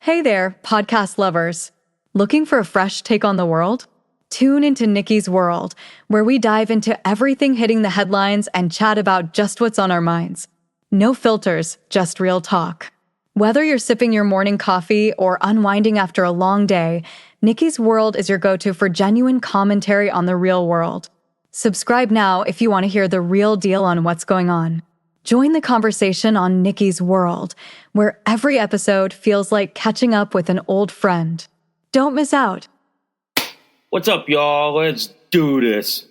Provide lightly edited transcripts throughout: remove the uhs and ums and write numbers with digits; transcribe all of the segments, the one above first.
Hey there, podcast lovers. Looking for a fresh take on the world? Tune into Nikki's World, where we dive into everything hitting the headlines and chat about just what's on our minds. No filters, just real talk. Whether you're sipping your morning coffee or unwinding after a long day, Nikki's World is your go-to for genuine commentary on the real world. Subscribe now if you want to hear the real deal on what's going on. Join the conversation on Nikki's World, where every episode feels like catching up with an old friend. Don't miss out. What's up, y'all? Let's do this.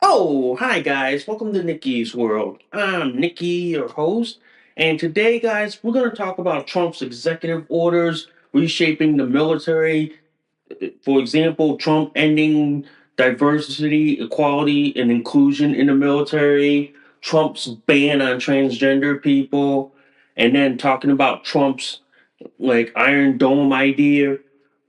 Oh, hi guys. Welcome to Nikki's World. I'm Nikki, your host, and today, guys, we're going to talk about Trump's executive orders reshaping the military. For example, Trump ending diversity, equality, and inclusion in the military, Trump's ban on transgender people, and then talking about Trump's Iron Dome idea.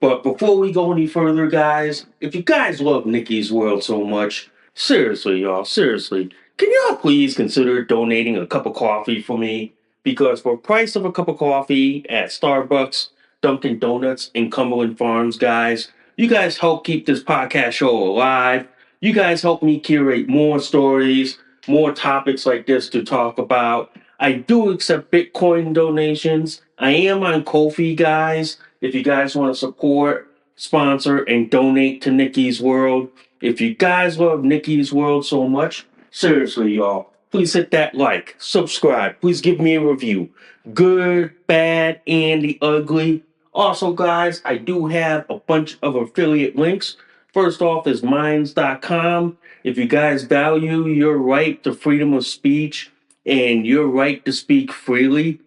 But before we go any further, guys, if you guys love Nikki's World so much, seriously, y'all, seriously, can y'all please consider donating a cup of coffee for me? Because for the price of a cup of coffee at Starbucks, Dunkin' Donuts, and Cumberland Farms, guys, you guys help keep this podcast show alive. You guys help me curate more stories, more topics like this to talk about. I do accept Bitcoin donations. I am on Ko-fi, guys. If you guys want to support, sponsor, and donate to Nikki's World. If you guys love Nikki's World so much, seriously, y'all, please hit that like, subscribe. Please give me a review. Good, bad, and the ugly. Also, guys, I do have a bunch of affiliate links. First off is minds.com. If you guys value your right to freedom of speech and your right to speak freely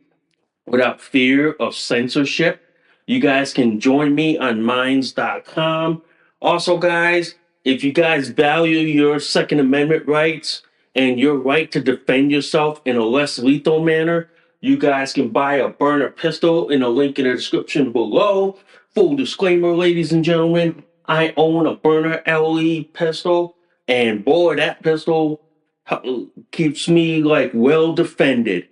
without fear of censorship, you guys can join me on minds.com. Also, guys, if you guys value your Second Amendment rights and your right to defend yourself in a less lethal manner, you guys can buy a burner pistol in a link in the description below. Full disclaimer, ladies and gentlemen, I own a burner LE pistol, and boy, that pistol keeps me well defended.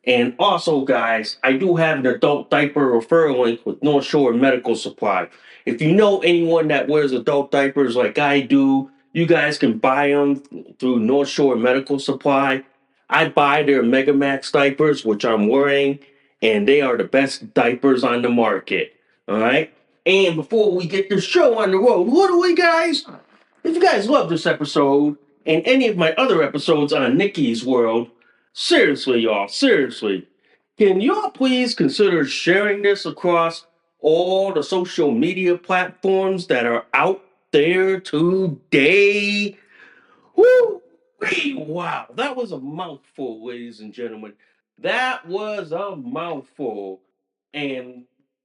And also, guys, I do have an adult diaper referral link with North Shore Medical Supply. If you know anyone that wears adult diapers like I do, you guys can buy them through North Shore Medical Supply. I buy their Megamax diapers, which I'm wearing, and they are the best diapers on the market. All right? And before we get this show on the road, literally, guys, if you guys love this episode and any of my other episodes on Nikki's World, seriously, y'all, seriously, can y'all please consider sharing this across all the social media platforms that are out there today? Woo! Wow, that was a mouthful, ladies and gentlemen. That was a mouthful. And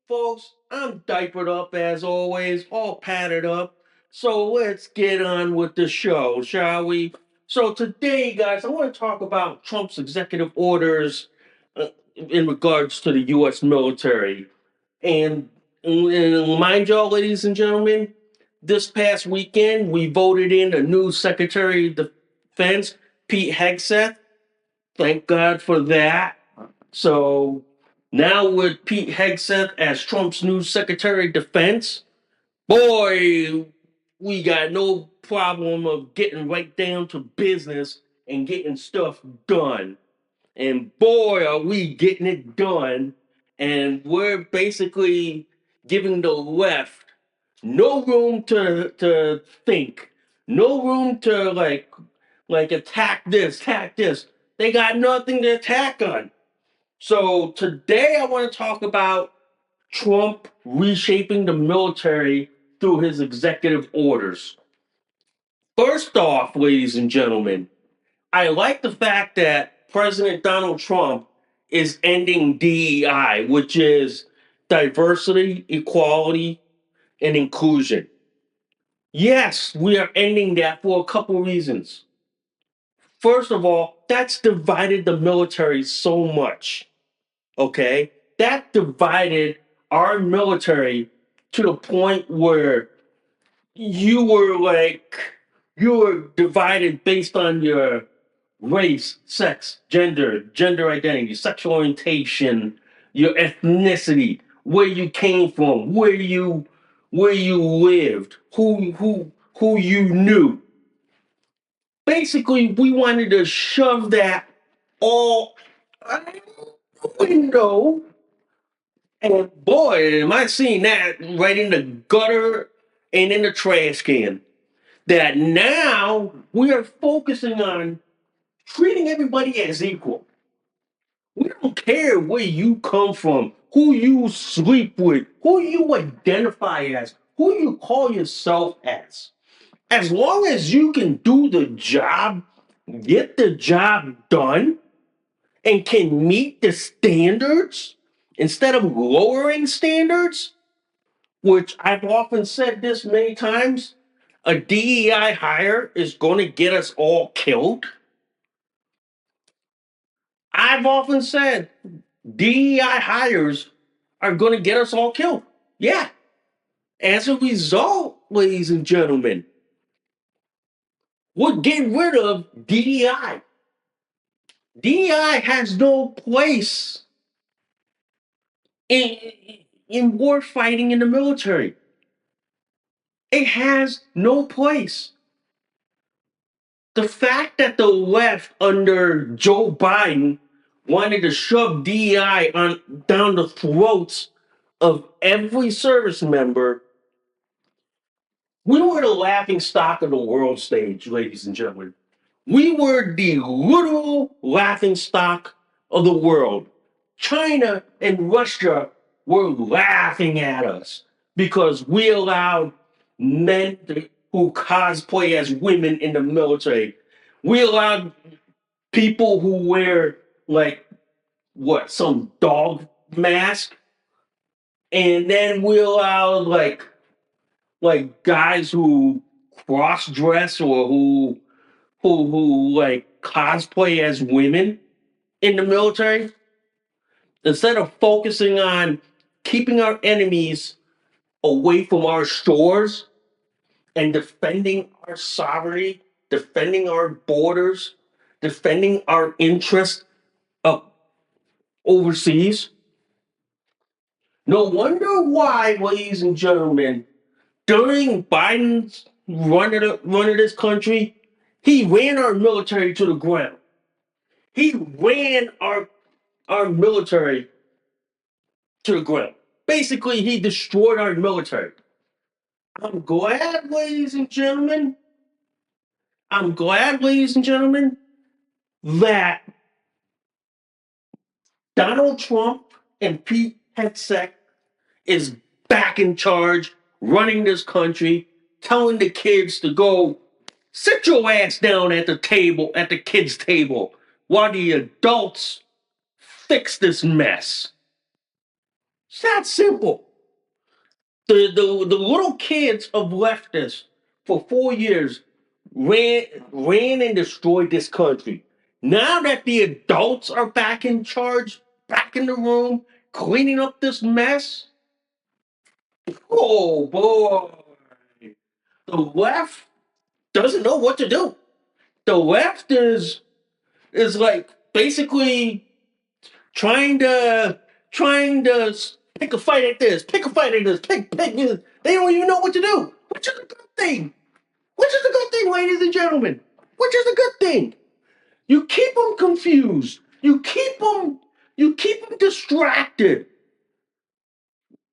folks, I'm diapered up as always, all padded up. So let's get on with the show, shall we? So today, guys, I want to talk about Trump's executive orders in regards to the U.S. military. And mind y'all, ladies and gentlemen, this past weekend we voted in a new Secretary of Defense, Pete Hegseth. Thank God for that. So now with Pete Hegseth as Trump's new Secretary of Defense, boy, we got no problem of getting right down to business and getting stuff done. And boy, are we getting it done. And we're basically giving the left no room to think, no room to attack this, attack this. They got nothing to attack on. So today I want to talk about Trump reshaping the military through his executive orders. First off, ladies and gentlemen, I like the fact that President Donald Trump is ending DEI, which is diversity, equality, and inclusion. Yes, we are ending that for a couple reasons. First of all, that's divided the military so much. Okay? That divided our military to the point where you were like, you were divided based on your race, sex, gender identity, sexual orientation, your ethnicity, where you came from, where you lived, who you knew. Basically, we wanted to shove that all out the window. And boy, am I seeing that right in the gutter and in the trash can. That now we are focusing on treating everybody as equal. We don't care where you come from, who you sleep with, who you identify as, who you call yourself as. As long as you can do the job, get the job done, and can meet the standards instead of lowering standards, which I've often said this many times, a DEI hire is going to get us all killed. I've often said DEI hires are going to get us all killed. Yeah. As a result, ladies and gentlemen, we're getting rid of DEI. DEI has no place in, in war fighting in the military. It has no place. The fact that the left under Joe Biden wanted to shove DEI down the throats of every service member, we were the laughing stock of the world stage, ladies and gentlemen. We were the literal laughing stock of the world. China and Russia were laughing at us because we allowed who cosplay as women in the military. We allowed people who wear like some dog mask, and then we allowed like guys who cross dress or who like cosplay as women in the military instead of focusing on keeping our enemies away from our shores and defending our sovereignty, defending our borders, defending our interests uh, overseas. No wonder why, ladies and gentlemen, during Biden's run of this country, he ran our military to the ground. He ran our military to the ground. Basically, he destroyed our military. I'm glad, ladies and gentlemen, I'm glad, ladies and gentlemen, that Donald Trump and Pete Hegseth is back in charge, running this country, telling the kids to go sit your ass down at the table, at the kids' table, while the adults fix this mess. It's that simple. The little kids of leftists for 4 years ran and destroyed this country. Now that the adults are back in charge, back in the room, cleaning up this mess, Oh boy, the left doesn't know what to do. The left is like basically trying to pick a fight at this, pick a fight at this, pick this. They don't even know what to do. Which is a good thing. Which is a good thing, ladies and gentlemen. Which is a good thing. You keep them confused. You keep them distracted.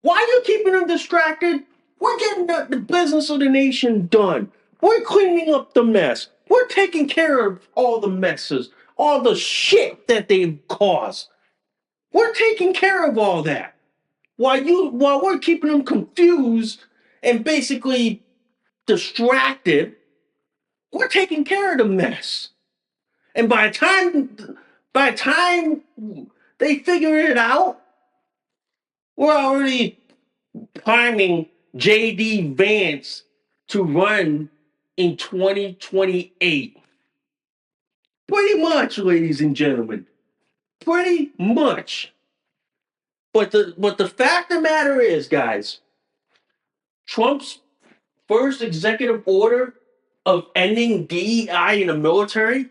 Why are you keeping them distracted? We're getting the business of the nation done. We're cleaning up the mess. We're taking care of all the messes, all the shit that they've caused. We're taking care of all that. While we're keeping them confused and basically distracted, we're taking care of the mess. And by the time they figure it out, we're already priming JD Vance to run in 2028. Pretty much, ladies and gentlemen. Pretty much. But the fact of the matter is, guys, Trump's first executive order of ending DEI in the military,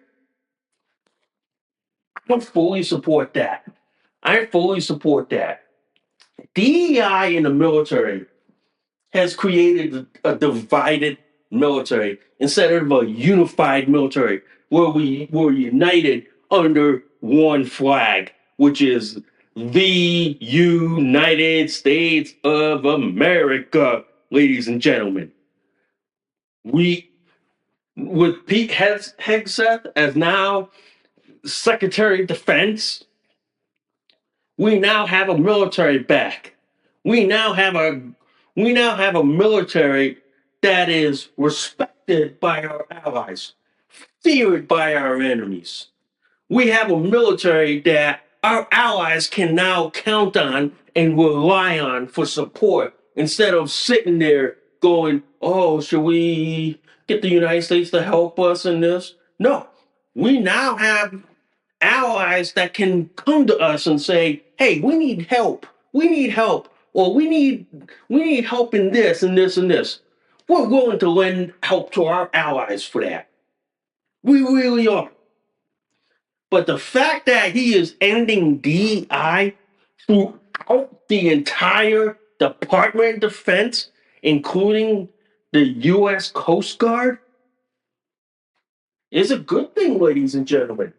I fully support that. I fully support that. DEI in the military has created a divided military instead of a unified military where we were united under one flag, which is the United States of America, ladies and gentlemen. We, with Pete Hegseth as now Secretary of Defense, we now have a military back. We now have a we now have a military that is respected by our allies, feared by our enemies. We have a military that our allies can now count on and rely on for support instead of sitting there going, oh, should we get the United States to help us in this? No. We now have allies that can come to us and say, "Hey, we need help. We need help, or we need help in this and this and this." We're willing to lend help to our allies for that. We really are. But the fact that he is ending DEI throughout the entire Department of Defense, including the U.S. Coast Guard, is a good thing, ladies and gentlemen.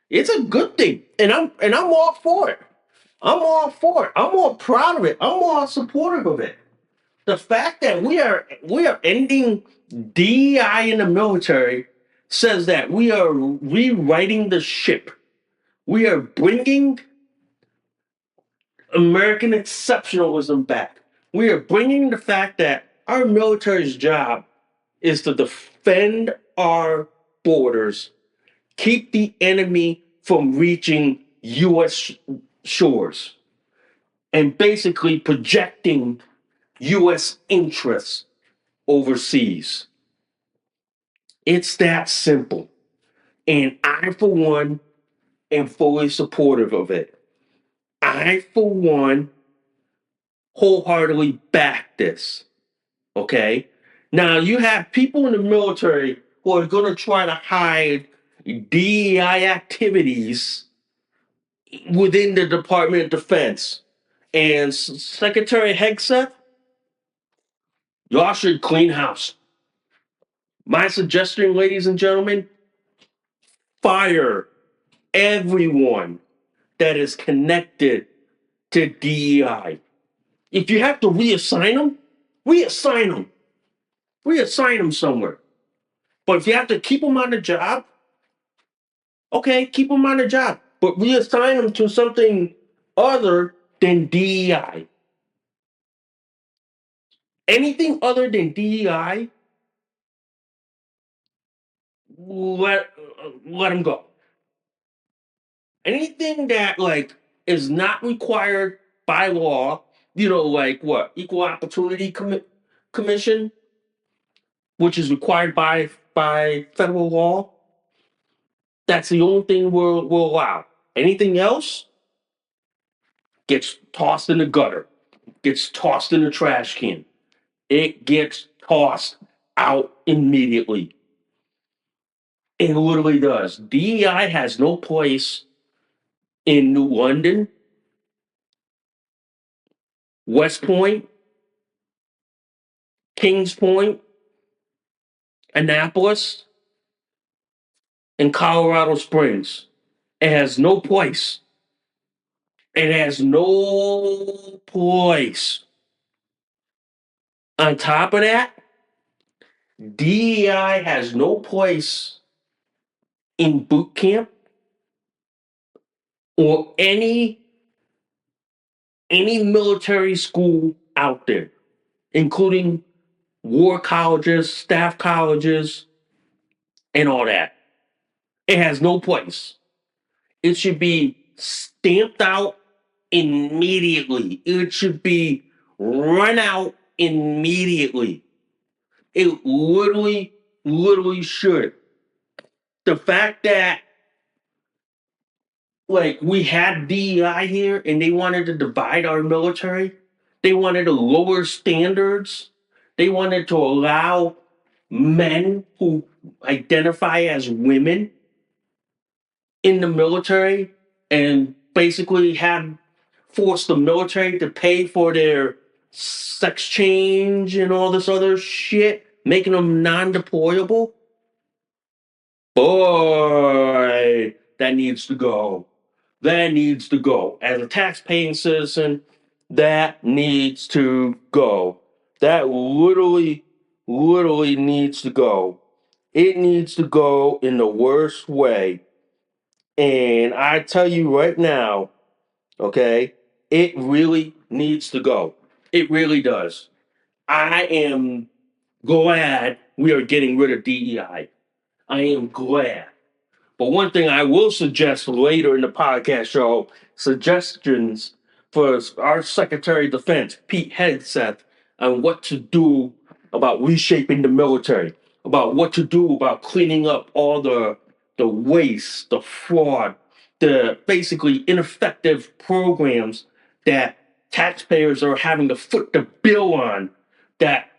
It's a good thing, and I'm all for it. I'm all for it. I'm all proud of it. I'm all supportive of it. The fact that we are ending DEI in the military says that we are rewriting the ship. We are bringing American exceptionalism back. We are bringing the fact that our military's job is to defend our borders, keep the enemy from reaching U.S. shores, and basically projecting U.S. interests overseas. It's that simple. And I, for one, am fully supportive of it. I, for one, wholeheartedly back this. Okay? Now, you have people in the military who are going to try to hide DEI activities within the Department of Defense. And Secretary Hegseth, y'all should clean house. My suggestion, ladies and gentlemen, fire everyone that is connected to DEI. If you have to reassign them, reassign them. Reassign them somewhere. But if you have to keep them on the job, okay, keep them on the job. But reassign them to something other than DEI. Anything other than DEI, let them go. Anything that like is not required by law, like what equal opportunity commission, which is required by federal law. That's the only thing we'll allow. Anything else gets tossed in the gutter. gets tossed in the trash can. It gets tossed out immediately. It literally does. DEI has no place in New London, West Point, Kings Point, Annapolis, and Colorado Springs. It has no place. It has no place. On top of that, DEI has no place in boot camp or any military school out there, including war colleges, staff colleges, and all that. It has no place. It should be stamped out immediately. It should be run out immediately. It literally should. The fact that like we had DEI here and they wanted to divide our military, they wanted to lower standards, they wanted to allow men who identify as women in the military and basically have forced the military to pay for their sex change and all this other shit, making them non-deployable. Boy, that needs to go. That needs to go. As a tax-paying citizen, that needs to go. That literally needs to go. It needs to go in the worst way. And I tell you right now, okay, it really needs to go. It really does. I am glad we are getting rid of DEI. I am glad. But one thing I will suggest later in the podcast show, suggestions for our Secretary of Defense, Pete Hegseth, on what to do about reshaping the military, about what to do about cleaning up all the waste, the fraud, the basically ineffective programs that taxpayers are having to foot the bill on that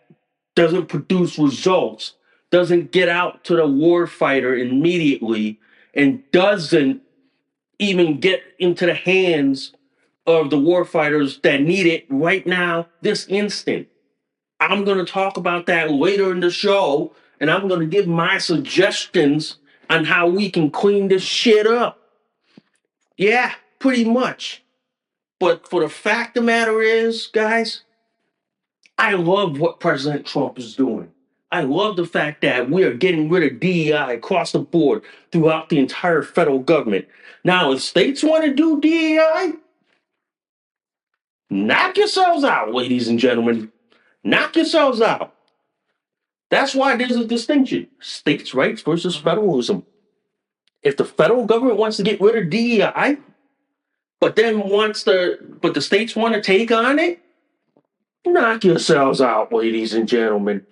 doesn't produce results, doesn't get out to the warfighter immediately, and doesn't even get into the hands of the warfighters that need it right now, this instant. I'm going to talk about that later in the show, and I'm going to give my suggestions on how we can clean this shit up. Yeah, pretty much. But for the fact of the matter is, guys, I love what President Trump is doing. I love the fact that we are getting rid of DEI across the board throughout the entire federal government. Now, if states want to do DEI, knock yourselves out, ladies and gentlemen. Knock yourselves out. That's why there's a distinction: states' rights versus federalism. If the federal government wants to get rid of DEI, but the states want to take on it, knock yourselves out, ladies and gentlemen.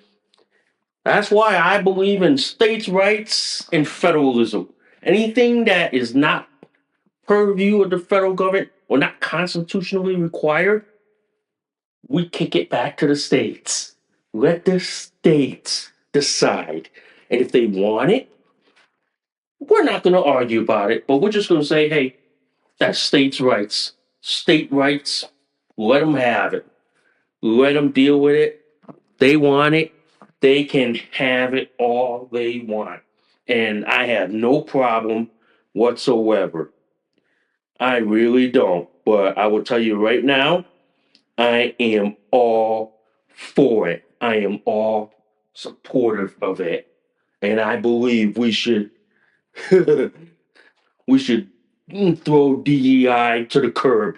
That's why I believe in states' rights and federalism. Anything that is not purview of the federal government or not constitutionally required, we kick it back to the states. Let the states decide. And if they want it, we're not going to argue about it, but we're just going to say, hey, that's states' rights. State rights, let them have it. Let them deal with it. They want it. They can have it all they want. And I have no problem whatsoever. I really don't. But I will tell you right now, I am all for it. I am all supportive of it. And I believe we should we should throw DEI to the curb.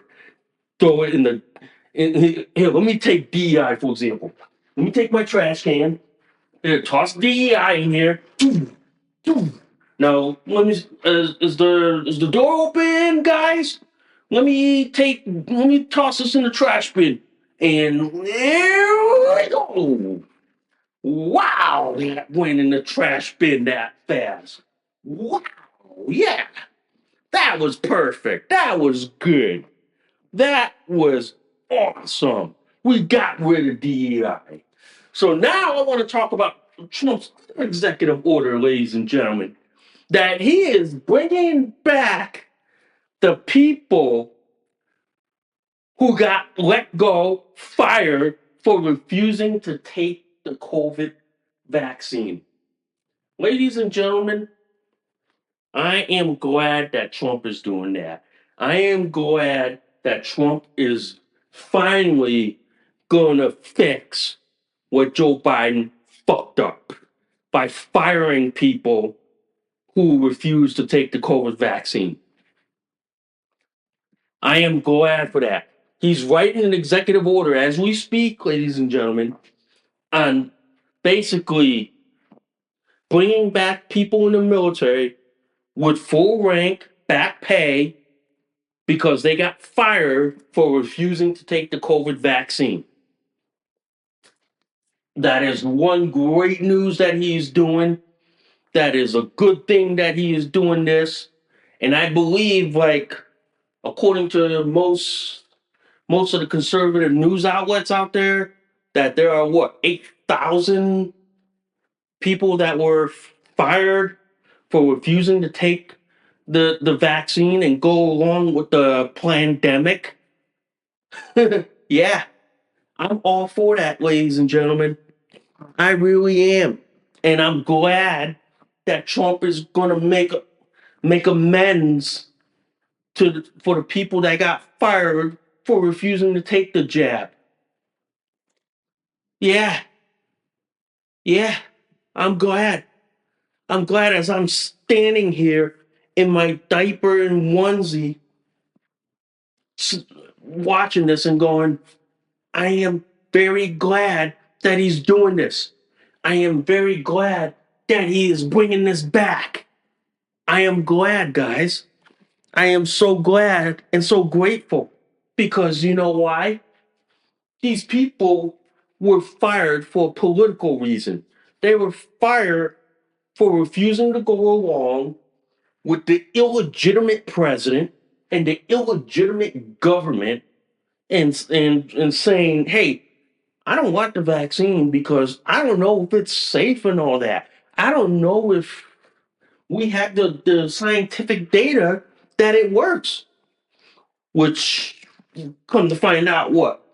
Throw it in the here, let me take DEI for example. Let me take my trash can. Here, toss DEI in here. Now, let me. Is the door open, guys? Let me toss this in the trash bin. And there we go. Wow, that went in the trash bin that fast. Wow, yeah, that was perfect. That was good. That was Awesome. We got rid of DEI. So now I want to talk about Trump's executive order, ladies and gentlemen, that he is bringing back the people who got let go, fired for refusing to take the COVID vaccine. Ladies and gentlemen, I am glad that Trump is doing that. I am glad that Trump is finally going to fix what Joe Biden fucked up by firing people who refuse to take the COVID vaccine. I am glad for that. He's writing an executive order as we speak, ladies and gentlemen, on basically bringing back people in the military with full rank, back pay, because they got fired for refusing to take the COVID vaccine. That is one great news that he's doing. That is a good thing that he is doing this. And I believe, like, according to most of the conservative news outlets out there, that there are what, 8,000 people that were fired for refusing to take the vaccine and go along with the pandemic. Yeah, I'm all for that, ladies and gentlemen. I really am. And I'm glad that Trump is gonna make amends for the people that got fired for refusing to take the jab. Yeah, yeah. I'm glad. I'm glad as I'm standing here in my diaper and onesie watching this and going, I am very glad that he's doing this. I am very glad that he is bringing this back. I am glad, guys. I am so glad and so grateful because you know why? These people were fired for a political reason. They were fired for refusing to go along with the illegitimate president and the illegitimate government and saying, hey, I don't want the vaccine because I don't know if it's safe and all that. I don't know if we have the scientific data that it works, which come to find out what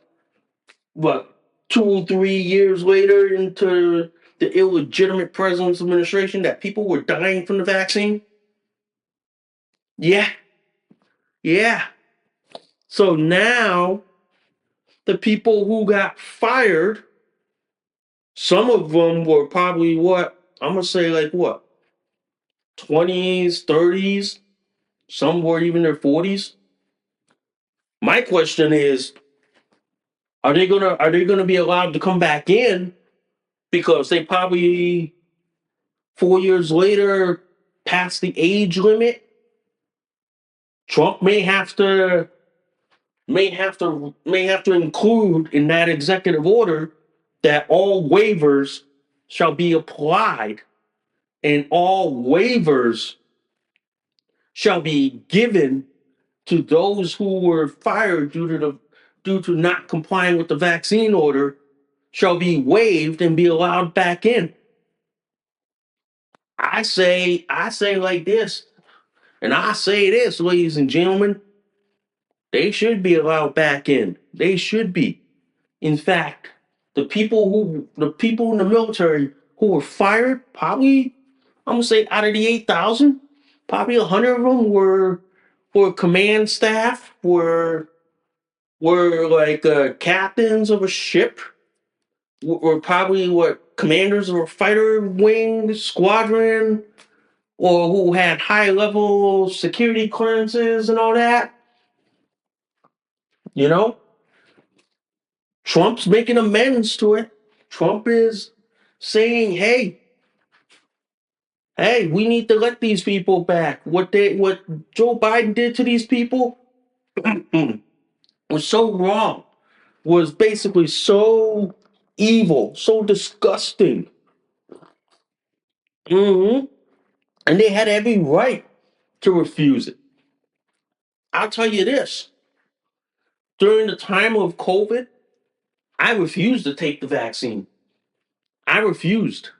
2 or 3 years later into the illegitimate president's administration that people were dying from the vaccine. Yeah, yeah. So now the people who got fired, some of them were probably what I'm gonna say, like what, 20s, 30s, some were even their 40s. My question is, are they gonna be allowed to come back in because they probably 4 years later passed the age limit? Trump may have to include in that executive order that all waivers shall be applied and all waivers shall be given to those who were fired due to not complying with the vaccine order shall be waived and be allowed back in. I say like this, and I say this, ladies and gentlemen, they should be allowed back in. They should be. In fact, the people in the military who were fired, probably I'm gonna say out of the 8,000, probably 100 of them were command staff, were like captains of a ship, were probably what commanders of a fighter wing squadron, or who had high level security clearances and all that. You know, Trump's making amends to it. Trump is saying, hey, we need to let these people back. What Joe Biden did to these people was so wrong. Was basically so evil, so disgusting. hmm And they had every right to refuse it. I'll tell you this. During the time of COVID, I refused to take the vaccine. I refused.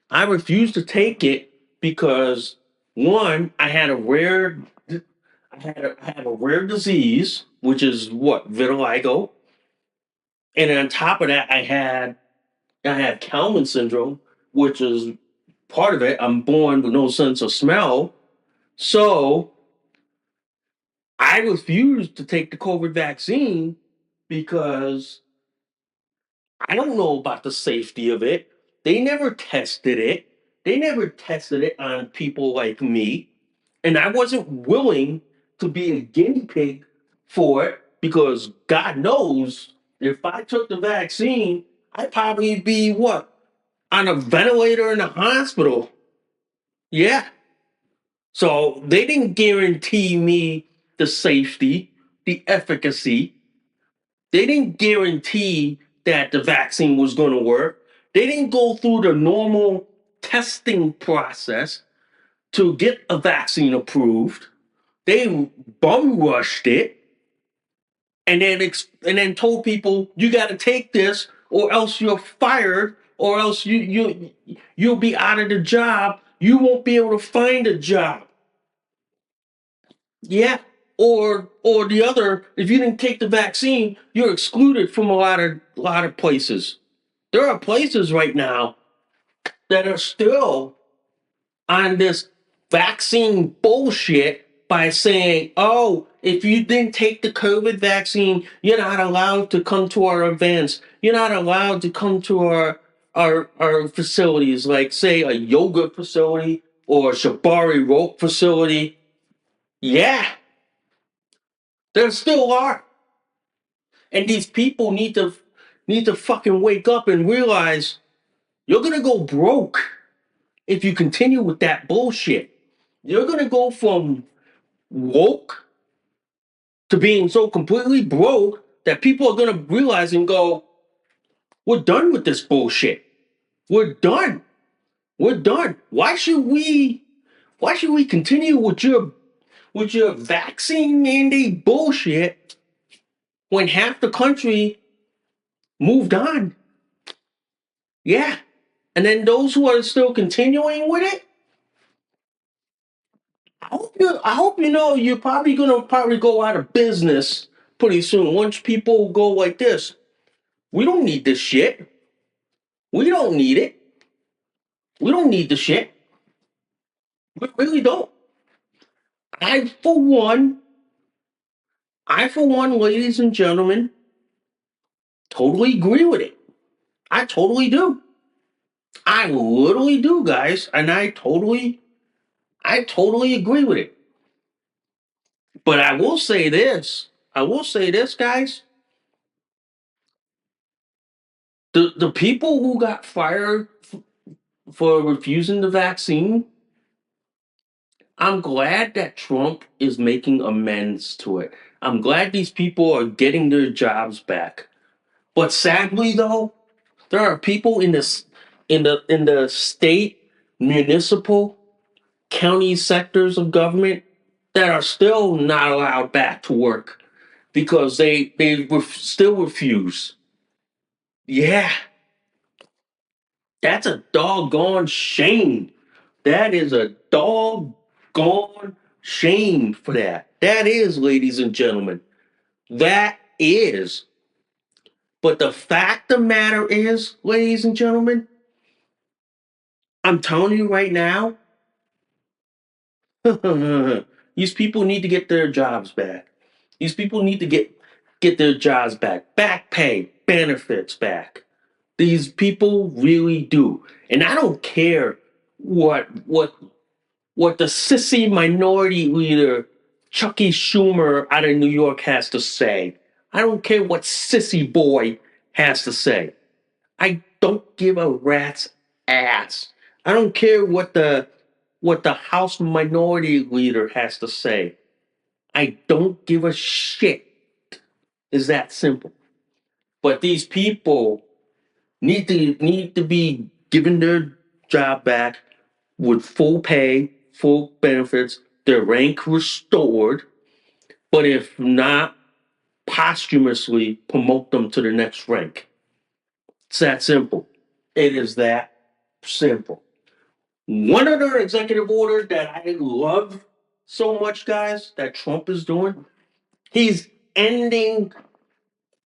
I refused to take it because one, I had a rare disease, which is what, vitiligo, and on top of that, I had Kalman syndrome, which is part of it. I'm born with no sense of smell, so I refused to take the COVID vaccine because I don't know about the safety of it. They never tested it. They never tested it on people like me. And I wasn't willing to be a guinea pig for it because God knows if I took the vaccine, I'd probably be what? On a ventilator in the hospital. Yeah. So they didn't guarantee me the safety, the efficacy. They didn't guarantee that the vaccine was going to work. They didn't go through the normal testing process to get a vaccine approved. They bum rushed it and then told people you got to take this or else you're fired or else you'll be out of the job. You won't be able to find a job. Yeah. Or the other, if you didn't take the vaccine, you're excluded from a lot of places. There are places right now that are still on this vaccine bullshit by saying, oh, if you didn't take the COVID vaccine, you're not allowed to come to our events. You're not allowed to come to our facilities, like say a yoga facility or a Shibari rope facility. Yeah, there still are. And these people need to fucking wake up and realize you're gonna go broke if you continue with that bullshit. You're gonna go from woke to being so completely broke that people are gonna realize and go, we're done with this bullshit. We're done. We're done. Why should we continue with your vaccine mandate bullshit when half the country moved on? Yeah. And then those who are still continuing with it, I hope you know you're probably gonna go out of business pretty soon. Once people go like this, we don't need this shit. We don't need it. We don't need the shit. We really don't. I for one, ladies and gentlemen, totally agree with it. I totally do. I literally do, guys, and I totally agree with it. But I will say this. I will say this, guys. The people who got fired for refusing the vaccine, I'm glad that Trump is making amends to it. I'm glad these people are getting their jobs back. But sadly, though, there are people in the state, municipal, county sectors of government that are still not allowed back to work because they still refuse. Yeah, that's a doggone shame. That is a doggone shame for that. That is, ladies and gentlemen. That is. But the fact of the matter is, ladies and gentlemen, I'm telling you right now, these people need to get their jobs back. These people need to get their jobs back. Back pay, benefits back. These people really do. And I don't care what the sissy minority leader Chucky Schumer out of New York has to say. I don't care what sissy boy has to say. I don't give a rat's ass. I don't care what the House minority leader has to say. I don't give a shit. Is that simple? But these people need to be given their job back with full pay, full benefits, their rank restored. But if not, posthumously promote them to the next rank. It's that simple. It is that simple. One other executive order that I love so much, guys, that Trump is doing, he's ending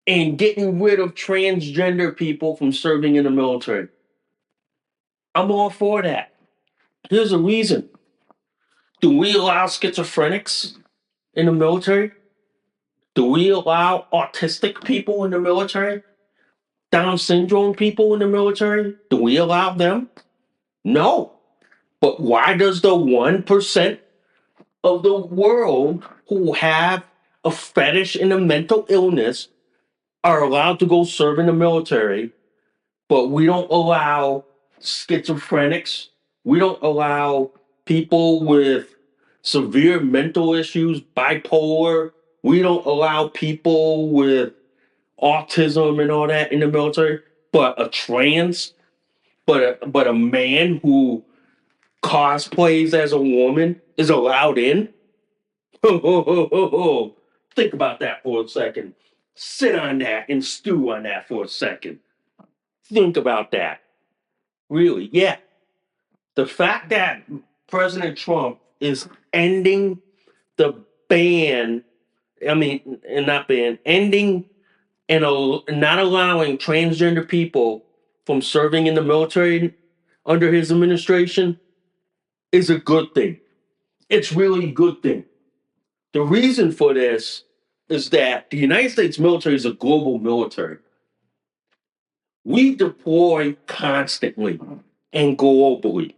and getting rid of transgender people from serving in the military. I'm all for that. Here's a reason. Do we allow schizophrenics in the military? Do we allow autistic people in the military? Down syndrome people in the military? Do we allow them? No. But why does the 1% of the world who have a fetish and a mental illness are allowed to go serve in the military, but we don't allow schizophrenics? We don't allow people with severe mental issues, bipolar. We don't allow people with autism and all that in the military, but a man who cosplays as a woman is allowed in. Think about that for a second. Sit on that and stew on that for a second. Think about that. Really, yeah. The fact that President Trump is ending the ban, I mean, and not ban, ending and not allowing transgender people from serving in the military under his administration is a good thing. It's really a good thing. The reason for this is that the United States military is a global military. We deploy constantly and globally.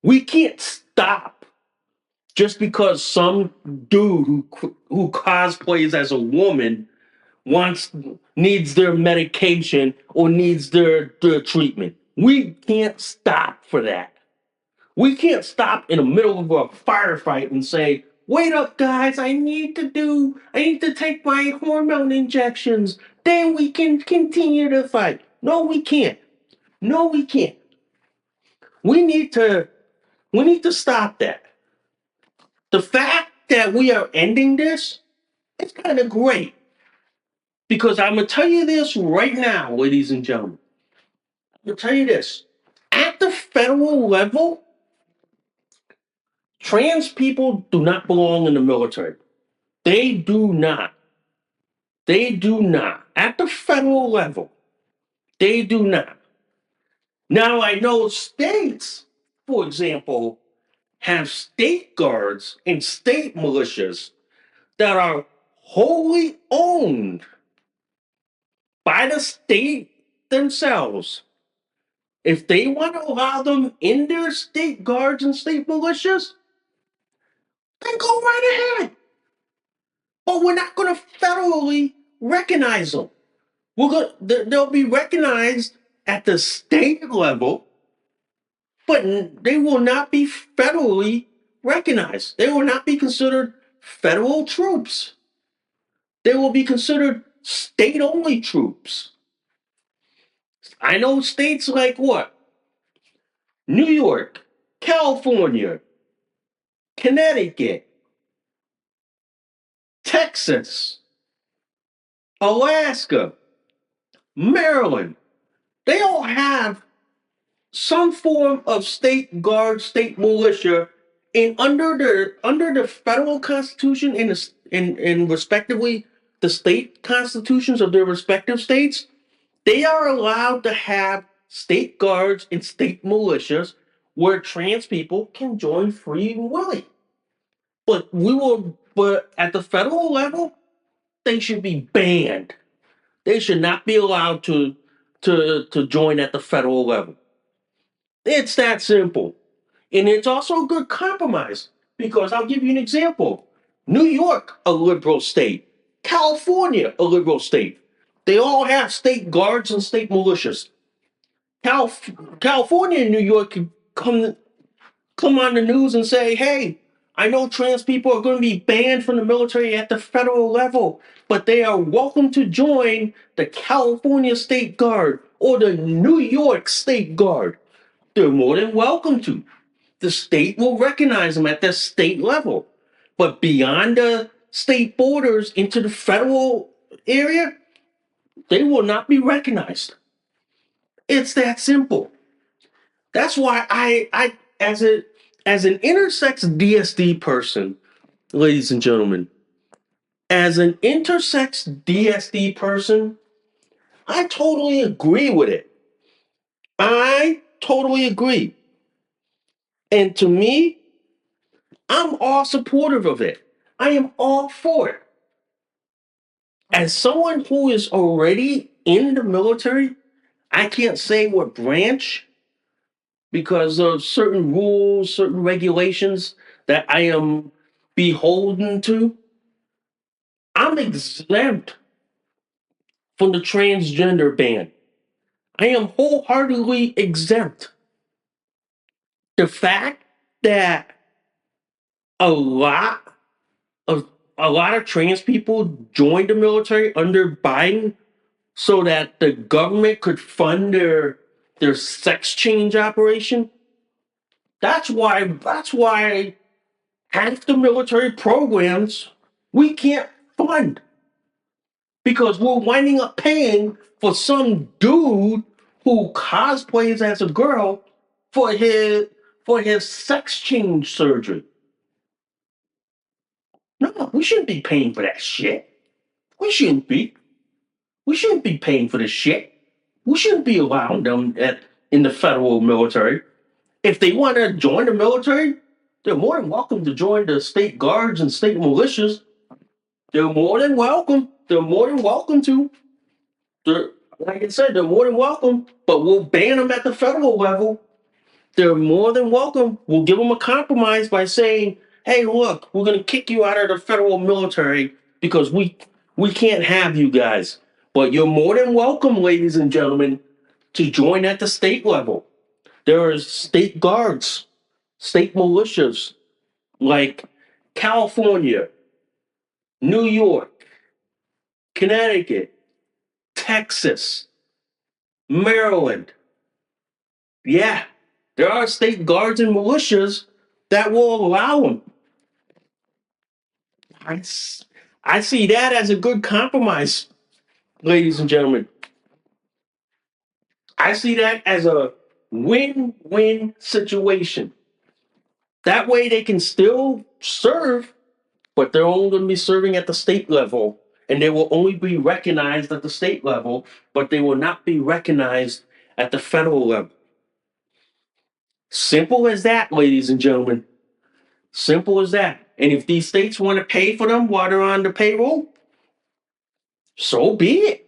We can't stop just because some dude who cosplays as a woman wants needs their medication or needs their treatment. We can't stop for that. We can't stop in the middle of a firefight and say, "Wait up, guys, I need to take my hormone injections. Then we can continue to fight." No, we can't. No, we can't. We need to we need to stop that. The fact that we are ending this is kind of great. Because I'm gonna tell you this right now, ladies and gentlemen. I'm gonna tell you this. At the federal level, trans people do not belong in the military. They do not. They do not. At the federal level, they do not. Now, I know states, for example, have state guards and state militias that are wholly owned by the state themselves. If they want to allow them in their state guards and state militias, then go right ahead. But we're not going to federally recognize them. They'll be recognized at the state level, but they will not be federally recognized. They will not be considered federal troops. They will be considered state-only troops. I know states like what? New York, California, Connecticut, Texas, Alaska, Maryland. They all have some form of state guard, state militia, and under the federal constitution and respectively the state constitutions of their respective states, they are allowed to have state guards and state militias where trans people can join free and willy. But at the federal level, they should be banned. They should not be allowed to join at the federal level. It's that simple. And it's also a good compromise because I'll give you an example. New York, a liberal state. California, a liberal state. They all have state guards and state militias. California and New York can come on the news and say, "Hey, I know trans people are going to be banned from the military at the federal level, but they are welcome to join the California State Guard or the New York State Guard. They're more than welcome to. The state will recognize them at the state level. But beyond state borders into the federal area, they will not be recognized. It's that simple. That's why I as an intersex DSD person, ladies and gentlemen, as an intersex DSD person, I totally agree with it. I totally agree. And to me, I'm all supportive of it. I am all for it. As someone who is already in the military, I can't say what branch because of certain rules, certain regulations that I am beholden to. I'm exempt from the transgender ban. I am wholeheartedly exempt. The fact that a lot of a lot of trans people joined the military under Biden so that the government could fund their sex change operation. That's why half the military programs we can't fund because we're winding up paying for some dude who cosplays as a girl for his sex change surgery. No, we shouldn't be paying for that shit. We shouldn't be. We shouldn't be paying for this shit. We shouldn't be allowing them in the federal military. If they want to join the military, they're more than welcome to join the state guards and state militias. They're more than welcome. They're more than welcome to. They're, like I said, they're more than welcome, but we'll ban them at the federal level. They're more than welcome. We'll give them a compromise by saying, "Hey, look, we're going to kick you out of the federal military because we can't have you guys. But you're more than welcome, ladies and gentlemen, to join at the state level. There are state guards, state militias like California, New York, Connecticut, Texas, Maryland. Yeah, there are state guards and militias that will allow them. I, I see that as a good compromise, ladies and gentlemen. I see that as a win-win situation. That way they can still serve, but they're only going to be serving at the state level, and they will only be recognized at the state level, but they will not be recognized at the federal level. Simple as that, ladies and gentlemen. Simple as that. And if these states want to pay for them while they're on the payroll, so be it.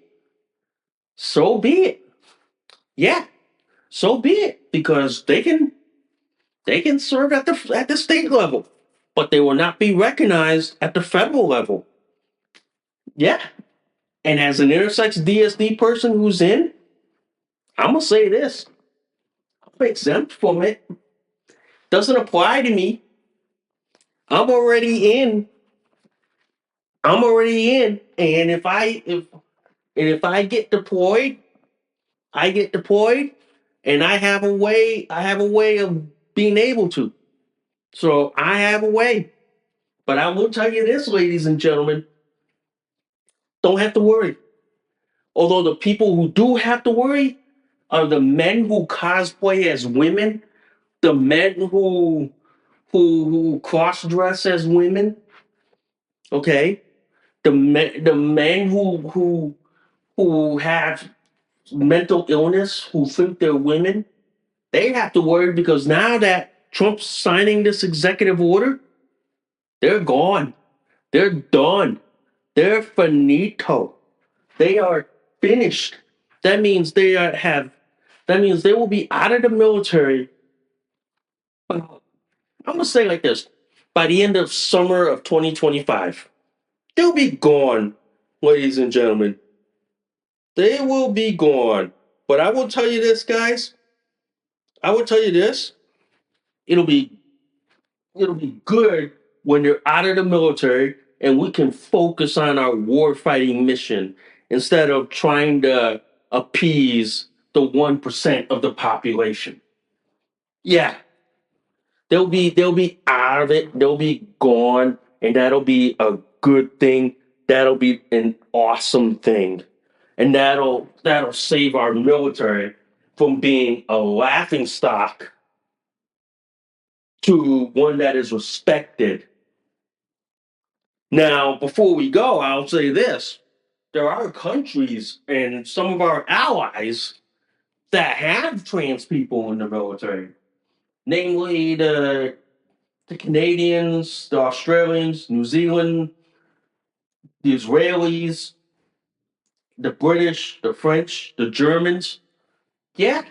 So be it. Yeah, so be it. Because they can serve at the state level, but they will not be recognized at the federal level. Yeah. And as an intersex DSD person who's in, I'm gonna say this: I'm exempt from it. Doesn't apply to me. I'm already in. I'm already in. And if I get deployed, I get deployed, and I have a way of being able to. So I have a way. But I will tell you this, ladies and gentlemen, don't have to worry. Although the people who do have to worry are the men who cosplay as women, the men who cross dress as women, okay? The men who have mental illness, who think they're women, they have to worry because now that Trump's signing this executive order, they're gone. They're done. They're finito. They are finished. That means that means they will be out of the military. I'm gonna say it like this: by the end of summer of 2025, they'll be gone, ladies and gentlemen. They will be gone. But I will tell you this, guys. I will tell you this. It'll be it'll be good when they're out of the military and we can focus on our war fighting mission instead of trying to appease the 1% of the population. Yeah, they'll be out of it. They'll be gone, and that'll be a good thing. That'll be an awesome thing. And that'll save our military from being a laughing stock to one that is respected. Now, before we go, I'll say this. There are countries and some of our allies that have trans people in the military, namely the Canadians, the Australians, New Zealand, the Israelis, the British, the French, the Germans. Yeah,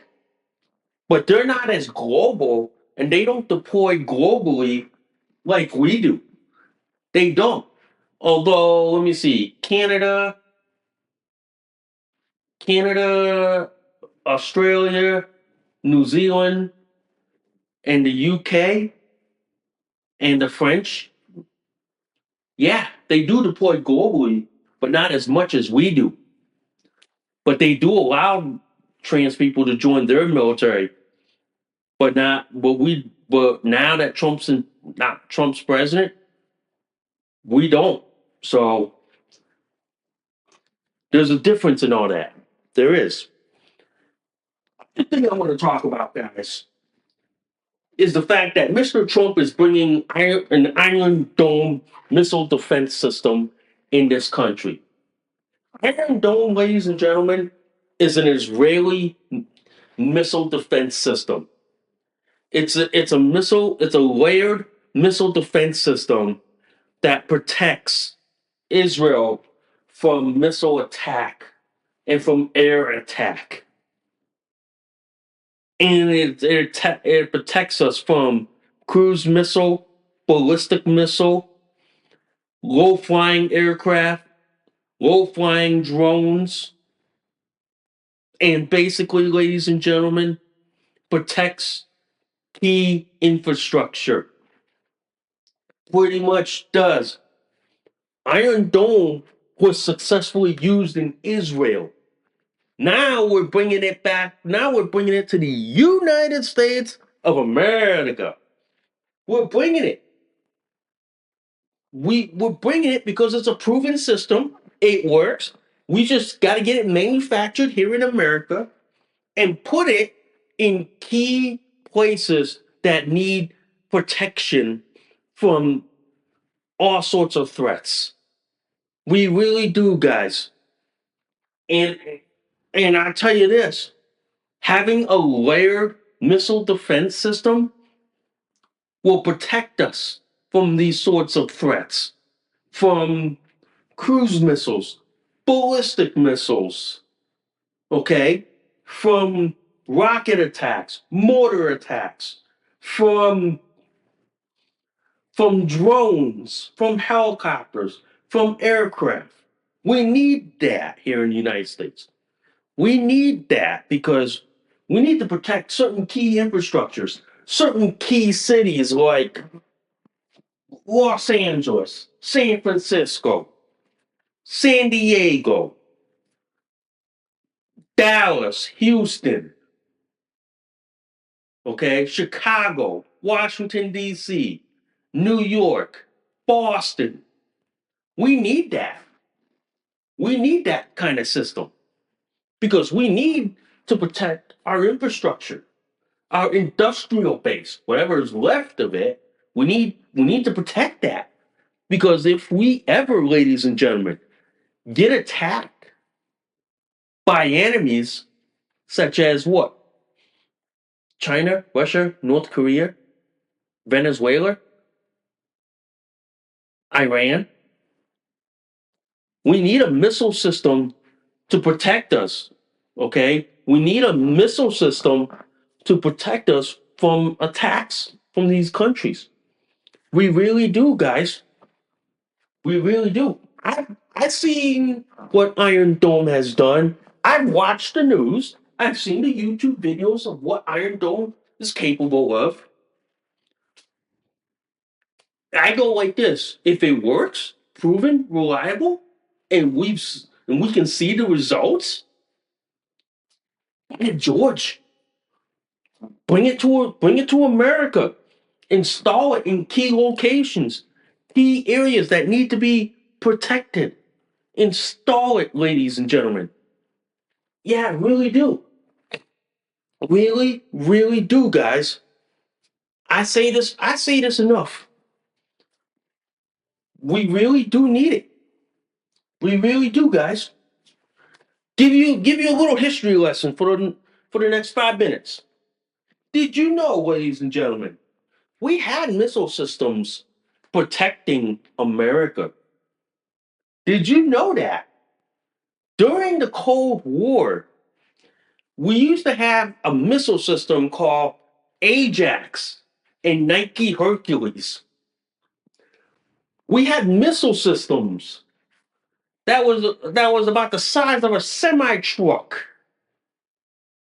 but they're not as global and they don't deploy globally like we do. They don't. Although, let me see, Canada, Australia, New Zealand, and the UK and the French, yeah, they do deploy globally, but not as much as we do. But they do allow trans people to join their military, but now that not Trump's president, we don't. So there's a difference in all that. There is. The thing I want to talk about, guys, is the fact that Mr. Trump is bringing an Iron Dome missile defense system in this country. Iron Dome, ladies and gentlemen, is an Israeli missile defense system. It's a layered missile defense system that protects Israel from missile attack and from air attack. And it protects us from cruise missile, ballistic missile, low flying aircraft, low flying drones, and basically, ladies and gentlemen, protects key infrastructure. Pretty much does. Iron Dome was successfully used in Israel. Now we're bringing it back. Now we're bringing it to the United States of America. We're bringing it. We're bringing it because it's a proven system. It works. We just got to get it manufactured here in America and put it in key places that need protection from all sorts of threats. We really do, guys. And and I tell you this, having a layered missile defense system will protect us from these sorts of threats, from cruise missiles, ballistic missiles, okay, from rocket attacks, mortar attacks, from drones, from helicopters, from aircraft. We need that here in the United States. We need that because we need to protect certain key infrastructures, certain key cities like Los Angeles, San Francisco, San Diego, Dallas, Houston, okay, Chicago, Washington, D.C., New York, Boston. We need that. We need that kind of system because we need to protect our infrastructure, our industrial base, whatever is left of it. We need to protect that because if we ever, ladies and gentlemen, get attacked by enemies such as what? China, Russia, North Korea, Venezuela, Iran. We need a missile system to protect us. Okay? We need a missile system to protect us from attacks from these countries. We really do, guys. We really do. I've seen what Iron Dome has done. I've watched the news. I've seen the YouTube videos of what Iron Dome is capable of. I go like this: if it works, proven, reliable, and we can see the results, and George, bring it to America, install it in key locations, key areas that need to be protected. Install it, ladies and gentlemen. Yeah, really do. Really, really do, guys. I say this enough. We really do need it. We really do, guys. Give you a little history lesson for the next 5 minutes. Did you know, ladies and gentlemen, we had missile systems protecting America? Did you know that? During the Cold War, we used to have a missile system called Ajax and Nike Hercules. We had missile systems that was about the size of a semi truck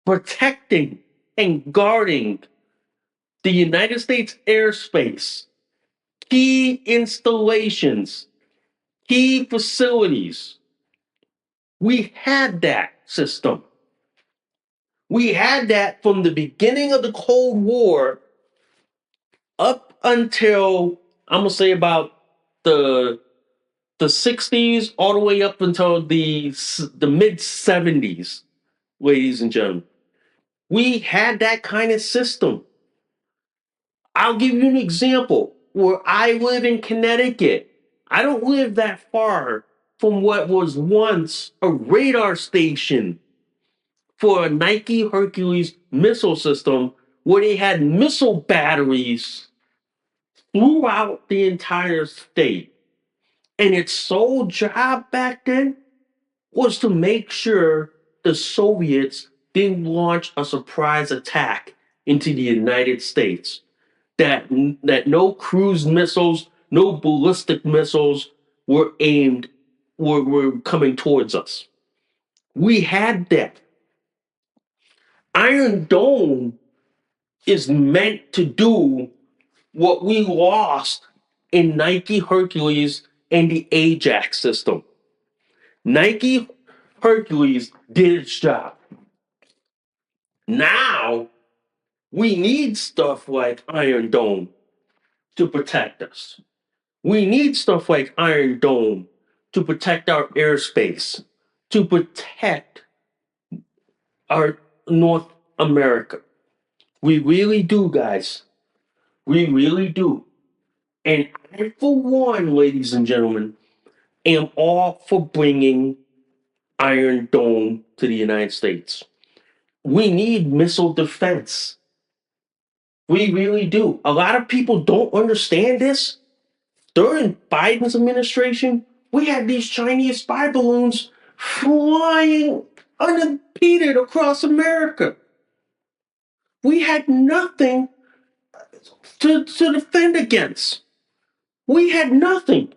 protecting and guarding the United States airspace, key installations, key facilities. We had that system. We had that from the beginning of the Cold War up until I'm gonna say about the the 60s all the way up until the mid 70s, ladies and gentlemen. We had that kind of system. I'll give you an example. Where I live in Connecticut, I don't live that far from what was once a radar station for a Nike Hercules missile system where they had missile batteries throughout the entire state. And its sole job back then was to make sure the Soviets didn't launch a surprise attack into the United States. That, that no cruise missiles, no ballistic missiles were coming towards us. We had that. Iron Dome is meant to do what we lost in Nike Hercules and the Ajax system. Nike Hercules did its job. Now we need stuff like Iron Dome to protect us. We need stuff like Iron Dome to protect our airspace, to protect our North America. We really do, guys. We really do. And I, for one, ladies and gentlemen, am all for bringing Iron Dome to the United States. We need missile defense. We really do. A lot of people don't understand this. During Biden's administration, we had these Chinese spy balloons flying unimpeded across America. We had nothing to defend against. We had nothing.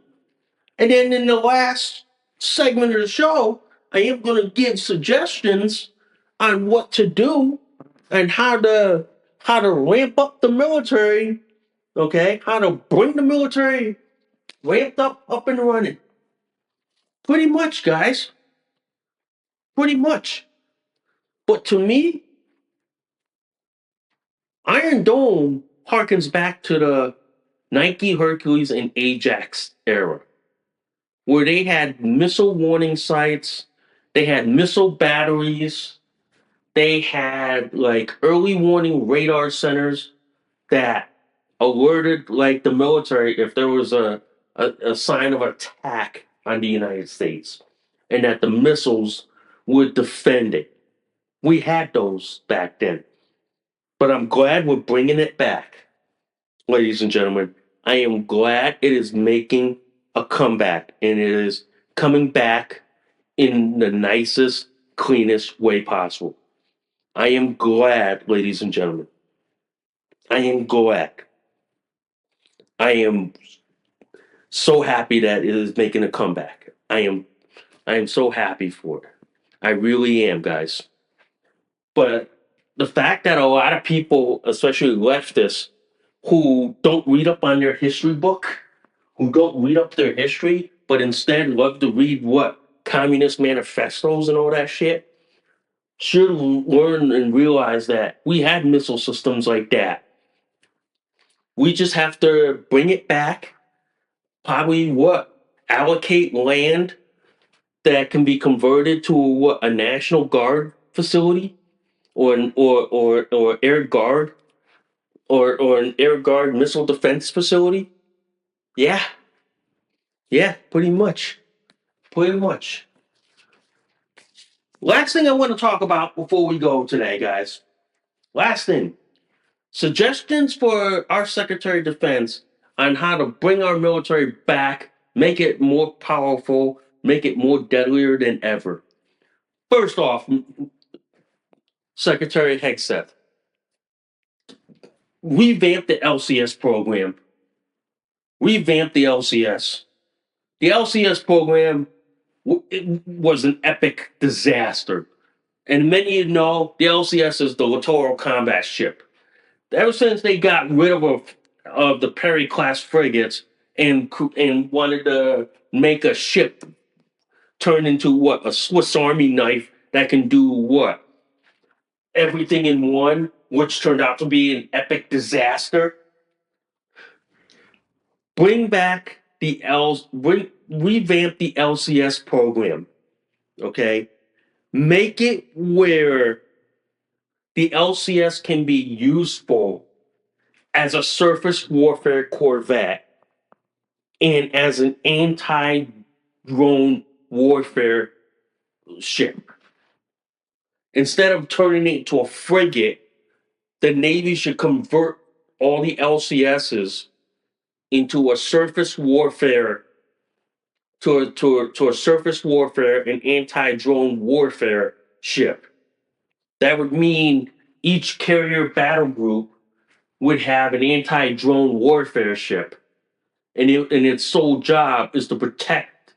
And then in the last segment of the show, I am going to give suggestions on what to do and how to ramp up the military, okay? How to bring the military ramped up and running. Pretty much, guys. Pretty much. But to me, Iron Dome harkens back to the Nike Hercules and Ajax era, where they had missile warning sites, they had missile batteries, they had like early warning radar centers that alerted like the military if there was a sign of attack on the United States and that the missiles would defend it. We had those back then. But I'm glad we're bringing it back, ladies and gentlemen. I am glad it is making a comeback and it is coming back in the nicest, cleanest way possible. I am glad, ladies and gentlemen. I am glad. I am so happy that it is making a comeback. I am so happy for it. I really am, guys. But the fact that a lot of people, especially leftists, who don't read up on their history book, who don't read up their history, but instead love to read what communist manifestos and all that shit, should learn and realize that we had missile systems like that. We just have to bring it back. Probably what? allocate land that can be converted to a National Guard facility or air guard or an air guard missile defense facility? Yeah, yeah, pretty much. Pretty much. Last thing I want to talk about before we go today, guys. Last thing. Suggestions for our Secretary of Defense on how to bring our military back, make it more powerful, make it more deadlier than ever. First off, Secretary Hegseth, revamp the LCS program. Revamp the LCS. The LCS program it was an epic disaster. And many of you know the LCS is the littoral combat ship. Ever since they got rid of the Perry class frigates and wanted to make a ship turn into what a Swiss Army knife that can do what everything in one, which turned out to be an epic disaster. Bring back the L's, revamp the LCS program. Okay, make it where the LCS can be useful as a surface warfare corvette and as an anti-drone warfare ship. Instead of turning it into a frigate, the Navy should convert all the LCSs into a surface warfare to a surface warfare and anti-drone warfare ship. That would mean each carrier battle group would have an anti-drone warfare ship, and its sole job is to protect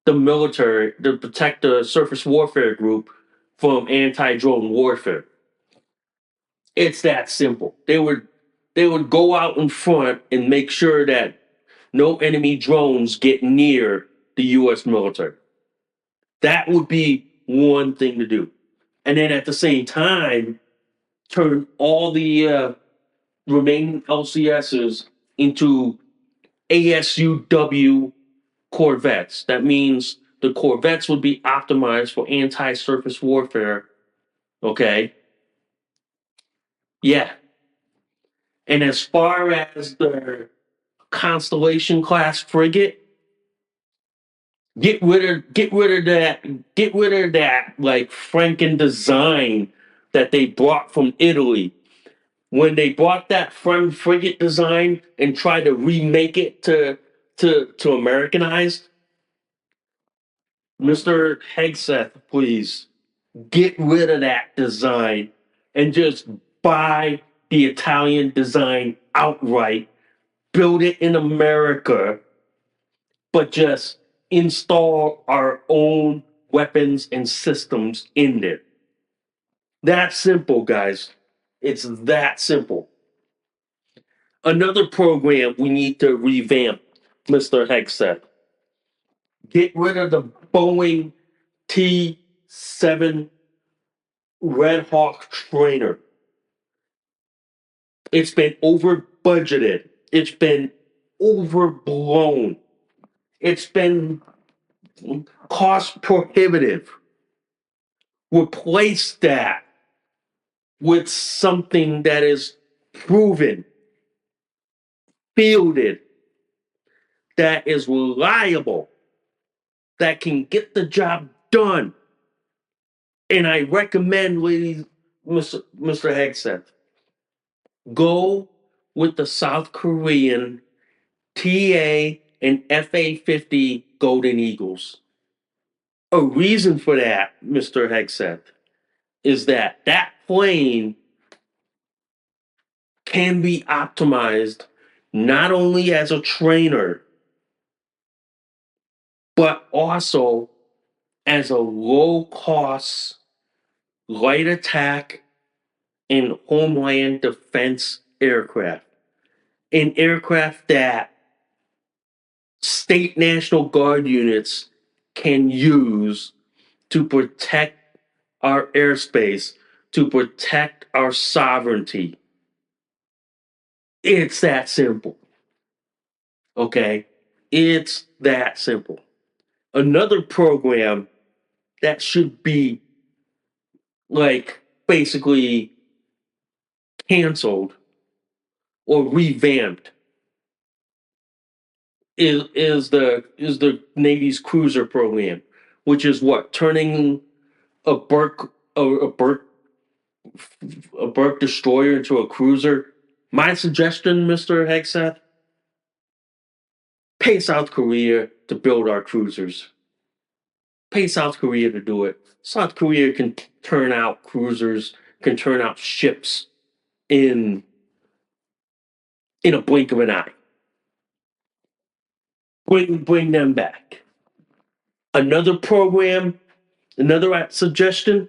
the military, to protect the surface warfare group from anti-drone warfare. It's that simple. They would go out in front and make sure that no enemy drones get near the U.S. military. That would be one thing to do. And then at the same time, turn all the remaining LCSs into ASUW corvettes. That means the corvettes would be optimized for anti-surface warfare. Okay. Yeah. And as far as the Constellation class frigate, get rid of that like Franken design that they brought from Italy. When they brought that from frigate design and tried to remake it to Americanized, Mr. Hegseth, please get rid of that design and just buy the Italian design outright, build it in America, but just install our own weapons and systems in it. That simple, guys. It's that simple. Another program we need to revamp, Mr. Hegseth. Get rid of the Boeing T-7 Red Hawk trainer. It's been over budgeted. It's been overblown. It's been cost prohibitive. Replace that with something that is proven, fielded, that is reliable, that can get the job done. And I recommend, ladies, Mr. Hegseth, go with the South Korean TA and FA-50 Golden Eagles. A reason for that, Mr. Hegseth, is that that plane can be optimized not only as a trainer, but also as a low cost light attack and homeland defense aircraft. An aircraft that state National Guard units can use to protect our airspace, to protect our sovereignty. It's that simple. Okay? It's that simple. Another program that should be like basically canceled or revamped is the Navy's cruiser program, which is what, turning a Burke destroyer into a cruiser. My suggestion, Mr. Hegseth, pay South Korea to build our cruisers. Pay South Korea to do it. South Korea can turn out cruisers, can turn out ships in a blink of an eye. Bring them back. Another program, another suggestion,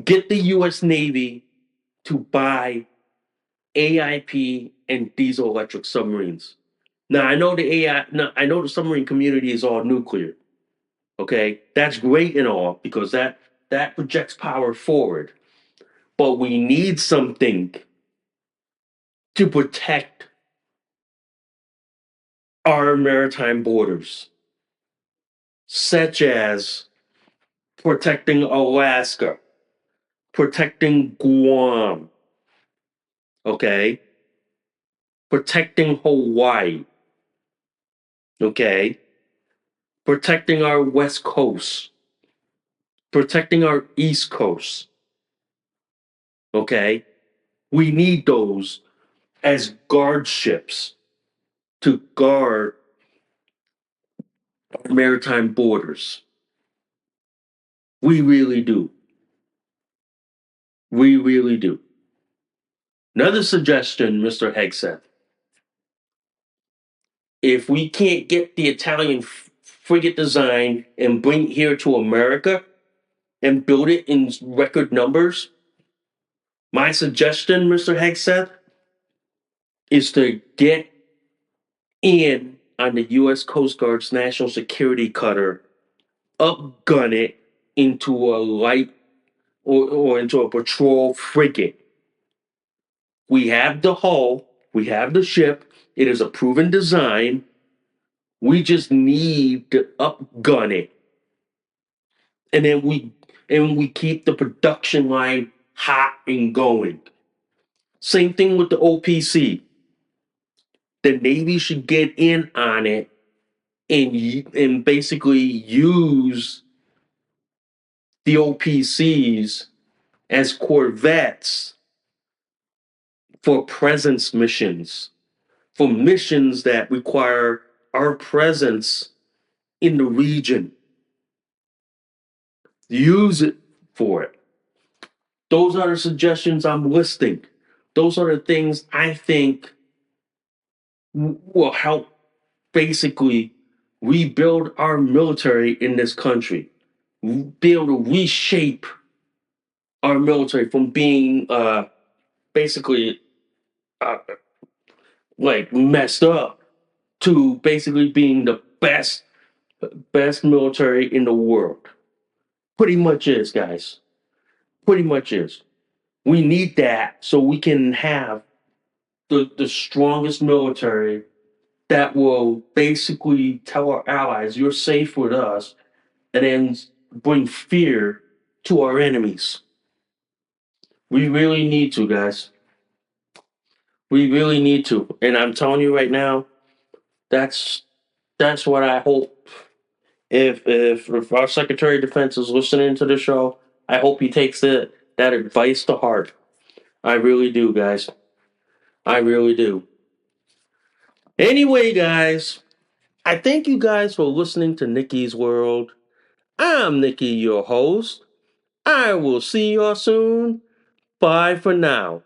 get the US Navy to buy AIP and diesel electric submarines. Now I know the submarine community is all nuclear. Okay? That's great and all because that projects power forward. But we need something to protect our maritime borders, such as protecting Alaska, protecting Guam, okay? Protecting Hawaii, okay? Protecting our West Coast, protecting our East Coast, okay? We need those as guard ships to guard our maritime borders. We really do. We really do. Another suggestion, Mr. Hegseth. If we can't get the Italian frigate design and bring it here to America and build it in record numbers, my suggestion, Mr. Hegseth, is to get in on the U.S. Coast Guard's national security cutter, upgun it into a light or into a patrol frigate. We have the hull, we have the ship, it is a proven design. We just need to upgun it. And then we keep the production line hot and going. Same thing with the OPC. The Navy should get in on it and basically use the OPCs as corvettes for presence missions, for missions that require our presence in the region. Use it for it. Those are the suggestions I'm listing. Those are the things I think will help basically rebuild our military in this country, be able to reshape our military from being basically uh, like messed up to basically being the best military in the world. Pretty much is, guys. Pretty much is. We need that so we can have the strongest military that will basically tell our allies, you're safe with us, and then bring fear to our enemies. We really need to, guys. We really need to. And I'm telling you right now, that's what I hope. If our Secretary of Defense is listening to the show, I hope he takes that advice to heart. I really do, guys. I really do. Anyway, guys, I thank you guys for listening to Nikki's World. I'm Nikki, your host. I will see y'all soon. Bye for now.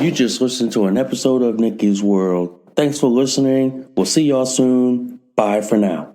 You just listened to an episode of Nikki's World. Thanks for listening. We'll see y'all soon. Bye for now.